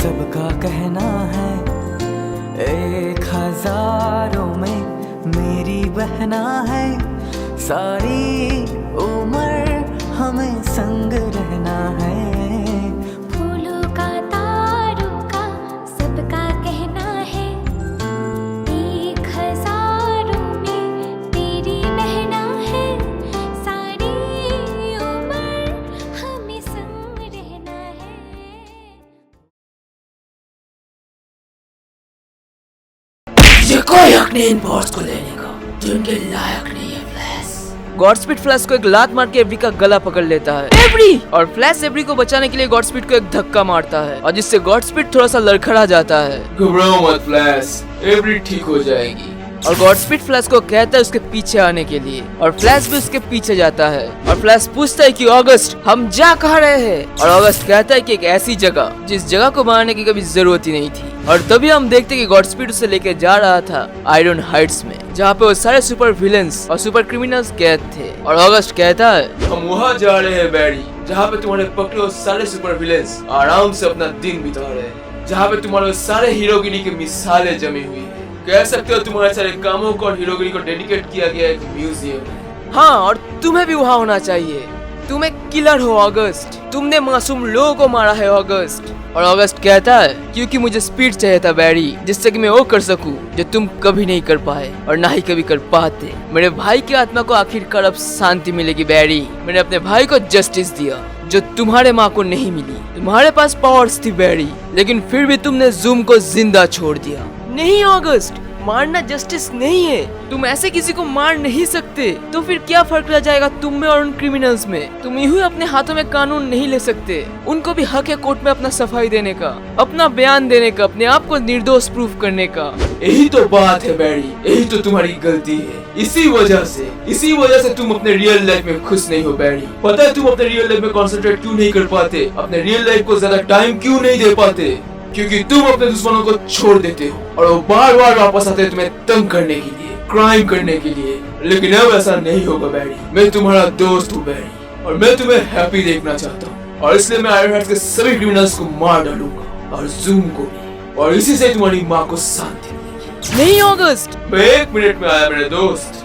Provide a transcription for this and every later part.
सबका कहना है 1000 में मेरी बहना है, सारी उम्र हमें संग रहना है। फूलों का तारों का सबका कहना है 1000 में तेरी बहना है, सारी उम्र हमें संग रहना है। ये कोई हक नहीं इन बॉस को लेने का, जो इनके लायक नहीं है। फ्लैश गॉडस्पीड फ्लैश को एक लात मार के एवरी का गला पकड़ लेता है एवरी, और फ्लैश एवरी को बचाने के लिए गॉडस्पीड को एक धक्का मारता है और जिससे गॉडस्पीड थोड़ा सा लड़खड़ा जाता है। घबराओ मत फ्लैश, एवरी ठीक हो जाएगी। और गॉडस्पीड फ्लैश को कहता है उसके पीछे आने के लिए, और फ्लैश भी उसके पीछे जाता है। और फ्लैश पूछता है कि ऑगस्ट हम जा कहाँ रहे हैं, और ऑगस्ट कहता है कि एक ऐसी जगह जिस जगह को मारने की कभी जरूरत ही नहीं थी। और तभी हम देखते हैं कि गॉडस्पीड उसे लेके जा रहा था आयरन हाइट्स में, जहाँ पे वो सारे सुपर विलेंस और सुपर क्रिमिनल्स कैद थे। और ऑगस्ट कहता है हम वहाँ जा रहे हैं बैरी, जहाँ पे तुम्हारे पकड़े हुए सारे सुपर विलेंस आराम से अपना दिन बिता रहे हैं, जहाँ पे तुम्हारे सारे हीरोगिरी की मिसालें जमी हुई है। कह सकते हो तुम्हारे सारे कामों को और हीरोगिरी को डेडिकेट किया गया एक म्यूजियम है। हाँ, और तुम्हें भी वहाँ होना चाहिए, तुम एक किलर हो ऑगस्ट, तुमने मासूम लोगों को मारा है ऑगस्ट। और ऑगस्ट कहता है क्योंकि मुझे स्पीड चाहिए था बैरी, जिससे कि मैं वो कर सकूं जो तुम कभी नहीं कर पाए और ना ही कभी कर पाते। मेरे भाई की आत्मा को आखिरकार अब शांति मिलेगी बैरी। मैंने अपने भाई को जस्टिस दिया जो तुम्हारे माँ को नहीं मिली। तुम्हारे पास पावर्स थी बैरी, लेकिन फिर भी तुमने जूम को जिंदा छोड़ दिया। नहीं ऑगस्ट, मारना जस्टिस नहीं है, तुम ऐसे किसी को मार नहीं सकते। तो फिर क्या फर्क रह जाएगा तुम में और उन क्रिमिनल्स में। तुम यूं ही अपने हाथों में कानून नहीं ले सकते। उनको भी हक है कोर्ट में अपना सफाई देने का, अपना बयान देने का, अपने आप को निर्दोष प्रूफ करने का। यही तो बात है बैरी, यही तो तुम्हारी गलती है। इसी वजह से तुम अपने रियल लाइफ में खुश नहीं हो बैरी। पता है तुम अपने रियल लाइफ में कंसंट्रेट क्यों नहीं कर पाते, अपने रियल लाइफ को ज्यादा टाइम क्यों नहीं दे पाते? क्योंकि तुम अपने दुश्मनों को छोड़ देते हो और वो बार बार वापस आते हैं तुम्हें तंग करने के लिए, क्राइम करने के लिए। लेकिन अब ऐसा नहीं होगा बैरी, मैं तुम्हारा दोस्त हूँ बैरी, और मैं तुम्हें हैप्पी देखना चाहता हूँ। और इसलिए मैं आयरन हार्ट्स के सभी क्रिमिनल्स को मार डालूंगा और जूम को भी, और इसी से तुम्हारी माँ को शांति मिलेगी। नहीं ऑगस्ट, मैं 1 मिनट में आया मेरे दोस्त।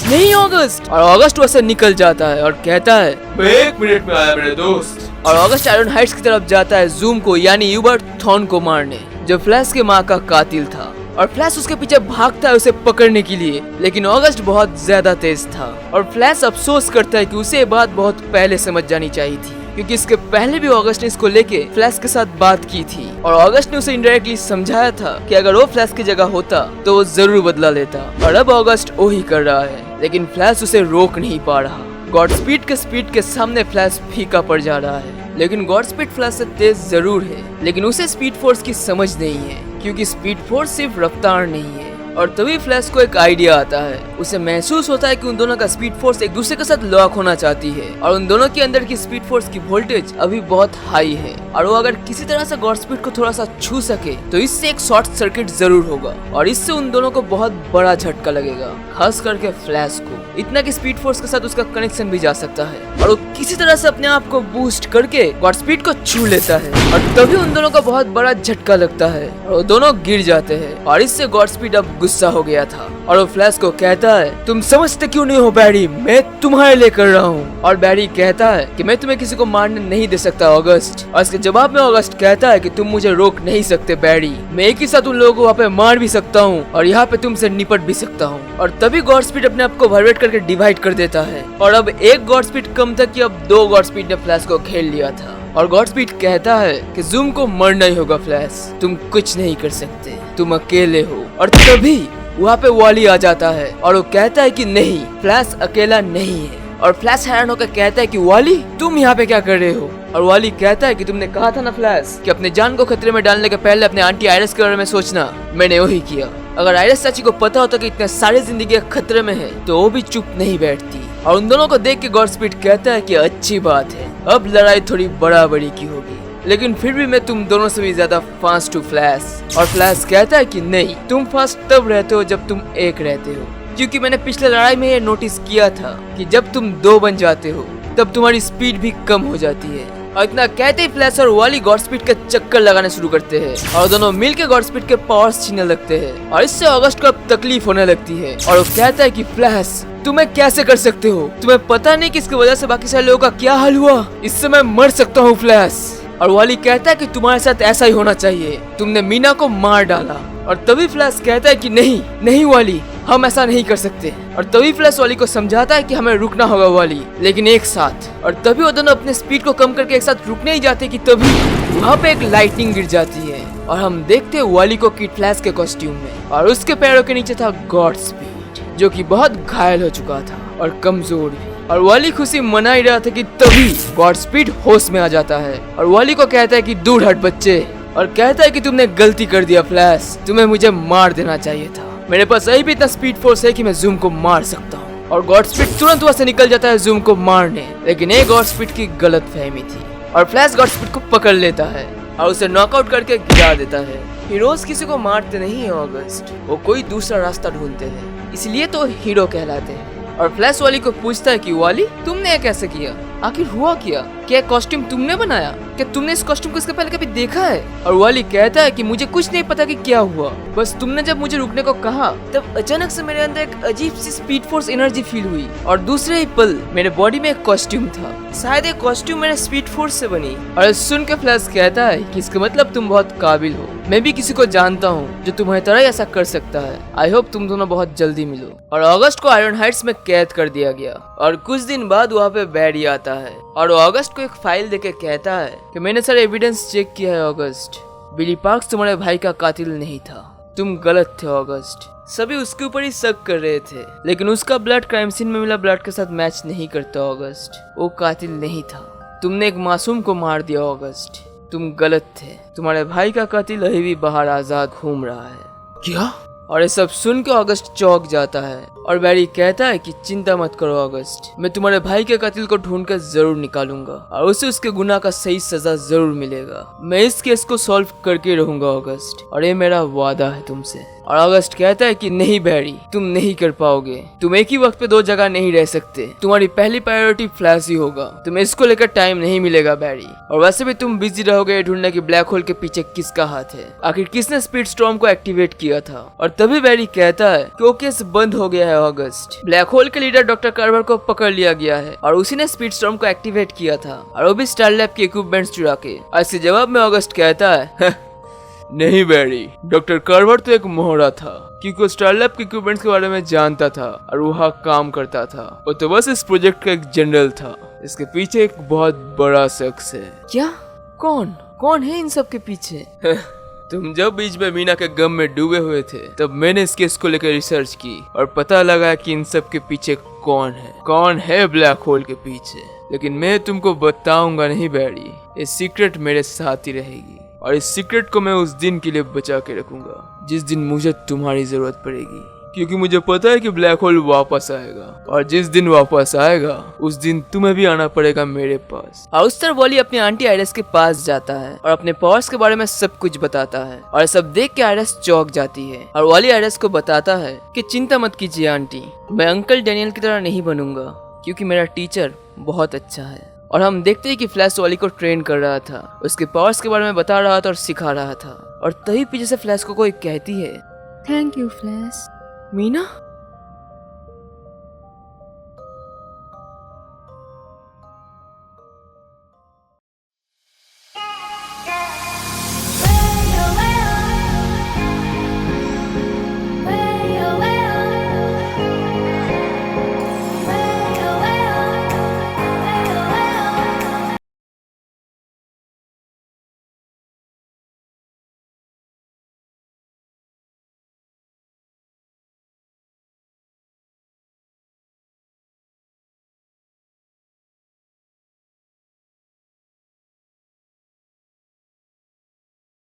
नहीं ऑगस्ट। और ऑगस्ट वैसे निकल जाता है और कहता है मैं 1 मिनट में आया मेरे दोस्त। और ऑगस्ट आयरन हाइट्स की तरफ जाता है जूम को यानी ह्यूबर्ट थॉर्न को मारने, जो फ्लैश के माँ का कातिल था। और फ्लैश उसके पीछे भागता है उसे पकड़ने के लिए, लेकिन ऑगस्ट बहुत ज्यादा तेज था। और फ्लैश अफसोस करता है कि उसे ये बात बहुत पहले समझ जानी चाहिए थी, क्योंकि इसके पहले भी ऑगस्ट ने इसको लेके फ्लैश के साथ बात की थी। और ऑगस्ट ने उसे इनडायरेक्टली समझाया था कि अगर वो फ्लैश की जगह होता तो वो जरूर बदला लेता। और अब ऑगस्ट वही कर रहा है, लेकिन फ्लैश उसे रोक नहीं पा रहा। गॉडस्पीड के स्पीड के सामने फ्लैश फीका पड़ जा रहा है, लेकिन गॉडस्पीड फ्लैश से तेज जरूर है, लेकिन उसे स्पीड फोर्स की समझ नहीं है, क्योंकि स्पीड फोर्स सिर्फ रफ्तार नहीं है। और तभी फ्लैश को एक आइडिया आता है। उसे महसूस होता है कि उन दोनों का स्पीड फोर्स एक दूसरे के साथ लॉक होना चाहती है, और उन दोनों के अंदर की स्पीड फोर्स की वोल्टेज अभी बहुत हाई है। और वो अगर किसी तरह से गॉडस्पीड को थोड़ा सा छू सके तो इससे एक शॉर्ट सर्किट जरूर होगा, और इससे उन दोनों को बहुत बड़ा झटका लगेगा, खास करके फ्लैश को। इतना कि स्पीड फोर्स के साथ उसका कनेक्शन भी जा सकता है, और वो किसी तरह से अपने आप को बूस्ट करके गॉडस्पीड को छू लेता है। और तभी उन दोनों को बहुत बड़ा झटका लगता है और वो दोनों गिर जाते हैं। और इससे गॉडस्पीड अब गुस्सा हो गया था, और वो फ्लैश को कहता है तुम समझते क्यों नहीं हो बैरी, मैं तुम्हारे लिए कर रहा हूँ। और बैरी कहता है कि मैं तुम्हें किसी को मारने नहीं दे सकता ऑगस्ट। और इसके जवाब में ऑगस्ट कहता है कि तुम मुझे रोक नहीं सकते बैरी, मैं एक ही साथ उन लोगों को वहाँ पे मार भी सकता हूँ और यहाँ पे तुमसे निपट भी सकता हूँ। और तभी गॉडस्पीड अपने आप को वाइब्रेट करके डिवाइड कर देता है, और अब एक गॉडस्पीड कम था कि अब 2 गॉडस्पीड ने फ्लैश को घेर लिया था। और गॉडस्पीड कहता है कि जूम को मरना ही होगा फ्लैश, तुम कुछ नहीं कर सकते, तुम अकेले हो। और तभी वहाँ पे वॉली आ जाता है और वो कहता है कि नहीं, फ्लैश अकेला नहीं है। और फ्लैश हैरान होकर कहता है कि वाली तुम यहाँ पे क्या कर रहे हो। और वाली कहता है कि तुमने कहा था ना फ्लैश कि अपने जान को खतरे में डालने के पहले अपने आंटी आयरिस के बारे में सोचना। मैंने वही किया। अगर आयरिस चाची को पता होता कि इतने सारे जिंदगी खतरे में है तो वो भी चुप नहीं बैठती। और उन दोनों को देख के गॉडस्पीड कहता है कि अच्छी बात है, अब लड़ाई थोड़ी बराबरी की होगी, लेकिन फिर भी मैं तुम दोनों से भी ज्यादा फास्ट हूँ फ्लैश। और फ्लैश कहता है कि नहीं, तुम फास्ट तब रहते हो जब तुम एक रहते हो, क्योंकि मैंने पिछले लड़ाई में ये नोटिस किया था कि जब तुम दो बन जाते हो तब तुम्हारी स्पीड भी कम हो जाती है। और इतना कहते ही फ्लैश और वाली गॉडस्पीड का चक्कर लगाने शुरू करते हैं और दोनों मिलकर गॉडस्पीड के पावर्स छीनने लगते हैं। और इससे ऑगस्ट को अब तकलीफ होने लगती है और वो कहता है कि फ्लैश तुम्हें कैसे कर सकते हो, तुम्हें पता नहीं कि इसकी वजह से बाकी सारे लोगों का क्या हाल हुआ, इससे मैं मर सकता हूँ फ्लैश। और वाली कहता है कि तुम्हारे साथ ऐसा ही होना चाहिए, तुमने मीना को मार डाला। और तभी फ्लैश कहता है कि नहीं नहीं वाली, हम ऐसा नहीं कर सकते। और तभी फ्लैश वाली को समझाता है कि हमें रुकना होगा वाली, लेकिन एक साथ। और तभी वो दोनों अपने स्पीड को कम करके एक साथ रुकने ही जाते कि तभी वहाँ पे एक लाइटनिंग गिर जाती है और हम देखते हैं वाली को किड फ्लैश के कॉस्ट्यूम में, और उसके पैरों के नीचे था गॉडस्पीड जो कि बहुत घायल हो चुका था और कमजोर भी। और वाली खुशी मना ही रहा था कि तभी गॉडस्पीड होश में आ जाता है और वाली को कहता है कि दूर हट बच्चे, और कहता है कि तुमने गलती कर दिया फ्लैश, तुम्हें मुझे मार देना चाहिए था, मेरे पास अभी भी इतना स्पीड फोर्स है कि मैं जूम को मार सकता हूँ। और गॉडस्पीड तुरंत वहां से निकल जाता है जूम को मारने, लेकिन ये गॉडस्पीड की गलत फहमी थी और फ्लैश गॉडस्पीड को पकड़ लेता है और उसे नॉकआउट करके गिरा देता है। हीरोज किसी को मारते नहीं है ऑगस्ट, वो कोई दूसरा रास्ता ढूंढते हैं, इसलिए तो हीरो कहलाते हैं। और फ्लैश वाली को पूछता है कि वाली तुमने ये कैसे किया, आखिर हुआ क्या कॉस्ट्यूम तुमने बनाया, क्या तुमने इस कॉस्ट्यूम को इसके पहले कभी देखा है। और वाली कहता है कि मुझे कुछ नहीं पता कि क्या हुआ, बस तुमने जब मुझे रुकने को कहा तब अचानक से मेरे अंदर एक अजीब सी स्पीड फोर्स एनर्जी फील हुई और दूसरे ही पल मेरे बॉडी में एक कॉस्ट्यूम था, शायद एक कॉस्ट्यूम मेरे स्पीड फोर्स से बनी। और सुन के फ्लैश कहता है कि इसका मतलब तुम बहुत काबिल हो, मैं भी किसी को जानता हूँ जो तुम्हारी तरह ऐसा कर सकता है, आई होप तुम दोनों बहुत जल्दी मिलो। और अगस्त को आयरन हाइट्स में कैद कर दिया गया और कुछ दिन बाद वहाँ पे बैरी आता है और वो अगस्त को एक फाइल देके कहता है कि मैंने सारे एविडेंस चेक किया है अगस्त, बिली पार्क्स तुम्हारे भाई का कातिल नहीं था, तुम गलत थे अगस्त। सभी उसके ऊपर ही शक कर रहे थे, लेकिन उसका ब्लड क्राइम सीन में मिला ब्लड के साथ मैच नहीं करता अगस्त, वो कातिल नहीं था, तुमने एक मासूम को मार दिया अगस्त, तुम गलत थे, तुम्हारे भाई का कातिल अभी भी बाहर आजाद घूम रहा है। क्या? और ये सब सुन के अगस्त चौंक जाता है और बैरी कहता है कि चिंता मत करो अगस्त, मैं तुम्हारे भाई के कातिल को ढूंढ कर जरूर निकालूंगा और उसे उसके गुनाह का सही सजा जरूर मिलेगा, मैं इस केस को सॉल्व करके रहूंगा अगस्त, और ये मेरा वादा है तुमसे। और अगस्त कहता है कि नहीं बैरी, तुम नहीं कर पाओगे, तुम एक ही वक्त पे दो जगह नहीं रह सकते, तुम्हारी पहली प्रायोरिटी फ्लैश ही होगा, तुम्हें इसको लेकर टाइम नहीं मिलेगा बैरी, और वैसे भी तुम बिजी रहोगे ढूंढने की ब्लैक होल के पीछे किसका हाथ है, आखिर किसने स्पीड स्टॉर्म को एक्टिवेट किया था। और तभी बैरी कहता है कि वो केस बंद हो गया है अगस्त, ब्लैक होल के लीडर डॉक्टर कार्वर को पकड़ लिया गया है और उसी ने स्पीड स्टॉर्म को एक्टिवेट किया था, और वो भी स्टार लैब के इक्विपमेंट्स चुरा के। और इसके जवाब में अगस्त कहता है नहीं बैरी, डॉक्टर कार्वर तो एक मोहरा था, क्योंकि वो स्टार लैब के इक्विपमेंट्स के बारे में जानता था और वहाँ काम करता था, वो तो बस इस प्रोजेक्ट का एक जनरल था, इसके पीछे एक बहुत बड़ा शख्स है। क्या? कौन कौन है इन सब के पीछे? तुम जब बीच में मीना के गम में डूबे हुए थे तब मैंने इस केस को लेकर रिसर्च की और पता लगा कि इन सब के पीछे कौन है ब्लैक होल के पीछे, लेकिन मैं तुमको बताऊंगा नहीं बैरी, ये सीक्रेट मेरे साथ ही रहेगी और इस सीक्रेट को मैं उस दिन के लिए बचा के रखूंगा जिस दिन मुझे तुम्हारी जरूरत पड़ेगी, क्योंकि मुझे पता है कि ब्लैक होल वापस आएगा और जिस दिन वापस आएगा उस दिन तुम्हें भी आना पड़ेगा मेरे पास। हाउस्टर वॉली अपनी आंटी आयरिस के पास जाता है और अपने पावर्स के बारे में सब कुछ बताता है और सब देख के आयरिस चौंक जाती है और वॉली आयरिस को बताता है कि चिंता मत कीजिए आंटी, मैं अंकल डैनियल की तरह नहीं बनूंगा क्योंकि मेरा टीचर बहुत अच्छा है। और हम देखते हैं कि फ्लैश वॉली को ट्रेन कर रहा था, उसके पावर्स के बारे में बता रहा था और सिखा रहा था, और तभी पीछे से फ्लैश को कोई कहती है थैंक यू फ्लैश। मीना